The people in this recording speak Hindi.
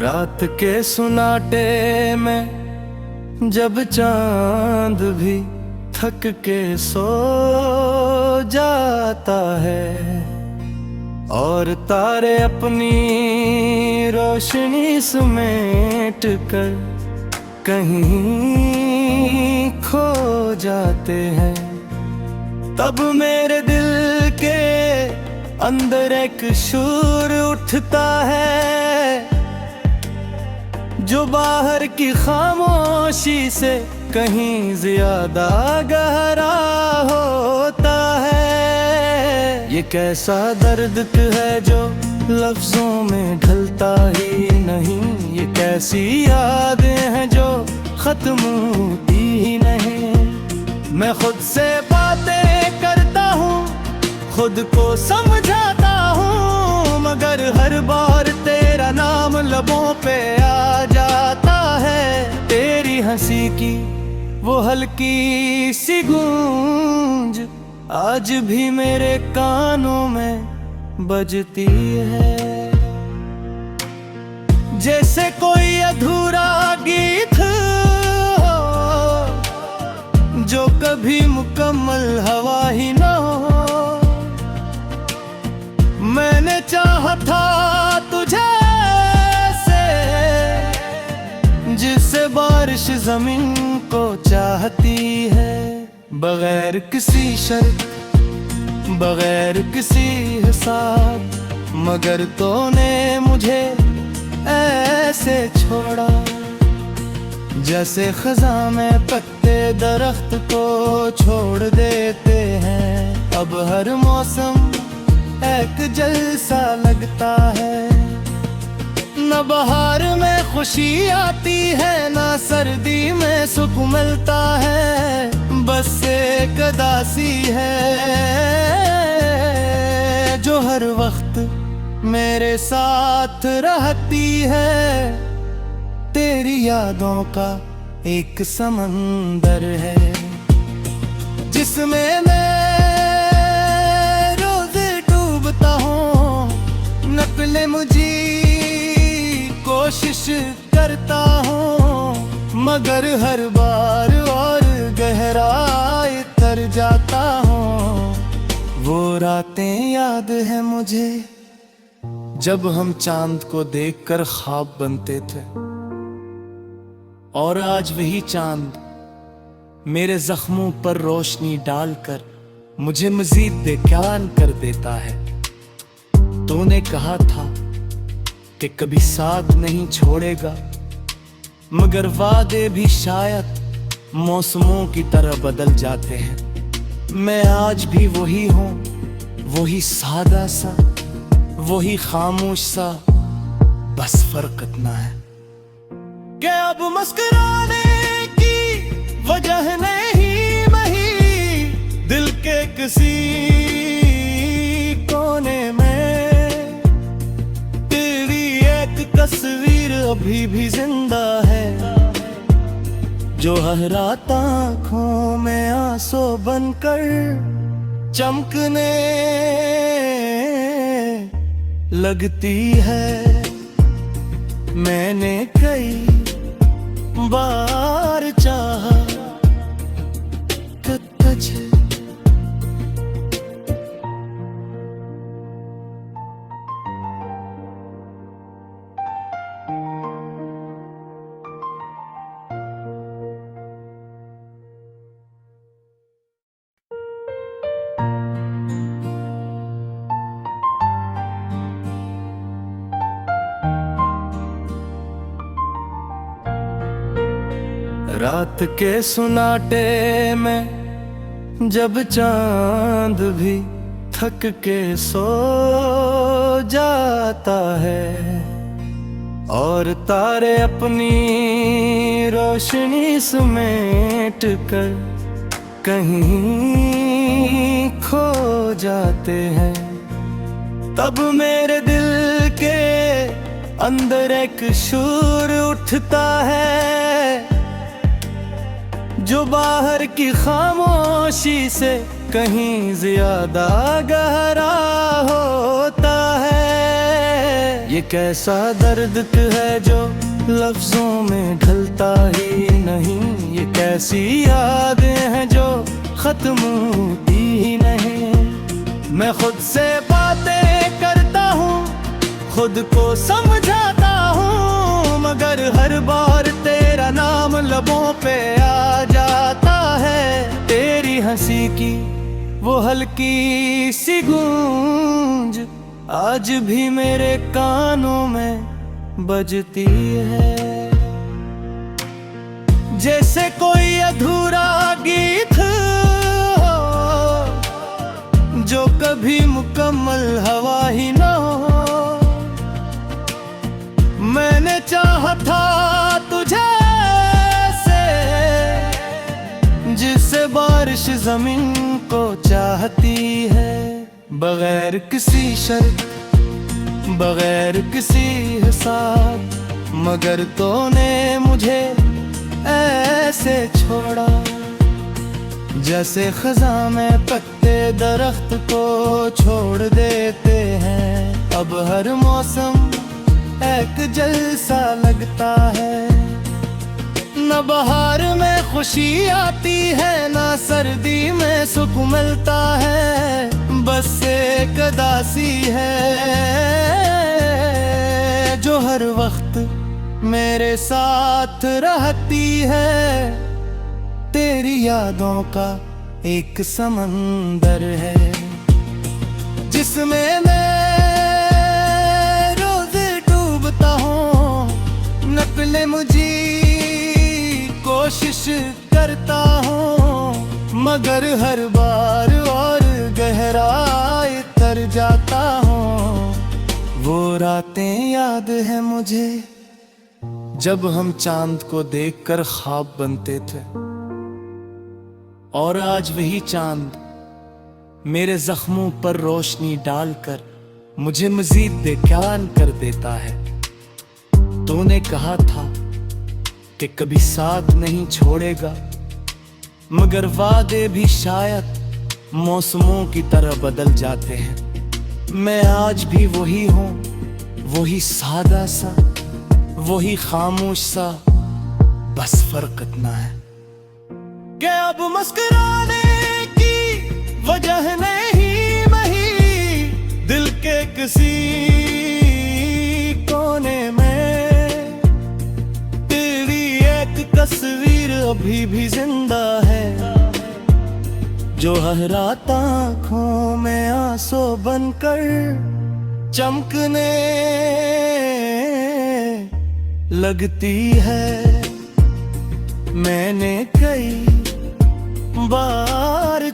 रात के सुनाटे में जब चांद भी थक के सो जाता है और तारे अपनी रोशनी समेट कर कहीं खो जाते हैं, तब मेरे दिल के अंदर एक शोर उठता है जो बाहर की खामोशी से कहीं ज्यादा गहरा होता है। ये कैसा दर्द है जो लफ्जों में ढलता ही नहीं, ये कैसी यादें हैं जो खत्म होती ही नहीं। मैं खुद से बातें करता हूँ, खुद को समझाता हूँ, मगर हर बार तेरा नाम लबों पे आ जाता है। तेरी हंसी की वो हल्की सी गूंज आज भी मेरे कानों में बजती है, जैसे कोई अधूरा गीत हो जो कभी मुकम्मल हवा ही ना हो। मैंने चाहा था तुझे से, जिससे बारिश जमीन को चाहती है, बगैर किसी शर्त बगैर किसी हिसाब, मगर तूने मुझे ऐसे छोड़ा जैसे खज़ां में पत्ते दरख्त को छोड़ देते हैं। अब हर मौसम एक जलसा लगता है, न बहार में खुशी आती है, न सर्दी में सुख मिलता है, बस एक उदासी है जो हर वक्त मेरे साथ रहती है। तेरी यादों का एक समंदर है जिसमें मैं रोज डूबता हूँ, नकले मुझे कोशिश करता हूँ, मगर हर बार और गहराई तर जाता हूँ। वो रातें याद है मुझे जब हम चांद को देखकर ख्वाब बनते थे, और आज वही चांद मेरे जख्मों पर रोशनी डालकर मुझे मजीद बेख्याल कर देता है। तूने कहा था कि कभी साथ नहीं छोड़ेगा, मगर वादे भी शायद मौसमों की तरह बदल जाते हैं। मैं आज भी वही हूँ, वही सादा सा, वही खामोश सा, बस फर्क इतना है कि अब मुस्कुराने की वजह नहीं मही, दिल के किसी कोने में तेरी एक तस्वीर अभी भी जिंदा है, जो हर रात आँखों में आंसू बनकर चमकने लगती है। मैंने कई बार चाहा कि तुझे रात के सुनाटे में जब चांद भी थक के सो जाता है और तारे अपनी रोशनी समेट कर कहीं खो जाते हैं, तब मेरे दिल के अंदर एक शोर उठता है जो बाहर की खामोशी से कहीं ज्यादा गहरा होता है। ये कैसा दर्द है जो लफ्जों में ढलता ही नहीं, ये कैसी यादें हैं जो खत्म होती ही नहीं। मैं खुद से बातें करता हूँ, खुद को समझाता हूँ, मगर हर बार तेरा नाम लबों पे आ जाता है। तेरी हंसी की वो हल्की सी गूंज आज भी मेरे कानों में बजती है, जैसे कोई अधूरा गीत हो जो कभी मुकम्मल हवा ही ना हो। मैंने चाहा था तुझे से, जिससे बारिश जमीन को चाहती है, बगैर किसी शर्त, बगैर किसी हिसाब, मगर तूने मुझे ऐसे छोड़ा जैसे खज़ां में पत्ते दरख्त को छोड़ देते हैं। अब हर मौसम एक जलसा लगता है, न बहार में खुशी आती है, ना सर्दी में सुख मिलता है। बस एक उदासी है जो हर वक्त मेरे साथ रहती है, तेरी यादों का एक समंदर है जिसमें मैं रोज डूबता हूँ। नकले मुझे कोशिश करता हूँ, मगर हर बार और गहराई तर जाता हूँ। वो रातें याद है मुझे जब हम चांद को देखकर ख्वाब बनते थे, और आज वही चांद मेरे जख्मों पर रोशनी डालकर मुझे मजीद बेख्याल कर देता है। तूने कहा था कि कभी साथ नहीं छोड़ेगा, मगर वादे भी शायद मौसमों की तरह बदल जाते हैं। मैं आज भी वही हूँ, वही सादा सा, वही खामोश सा, बस फर्क इतना है कि अब मुस्कुराने की वजह नहीं वही, दिल के किसी कोने में तेरी एक तस्वीर अभी भी जिंदा है, जो हर रात आँखों में आंसू बनकर चमकने लगती है। मैंने कई बार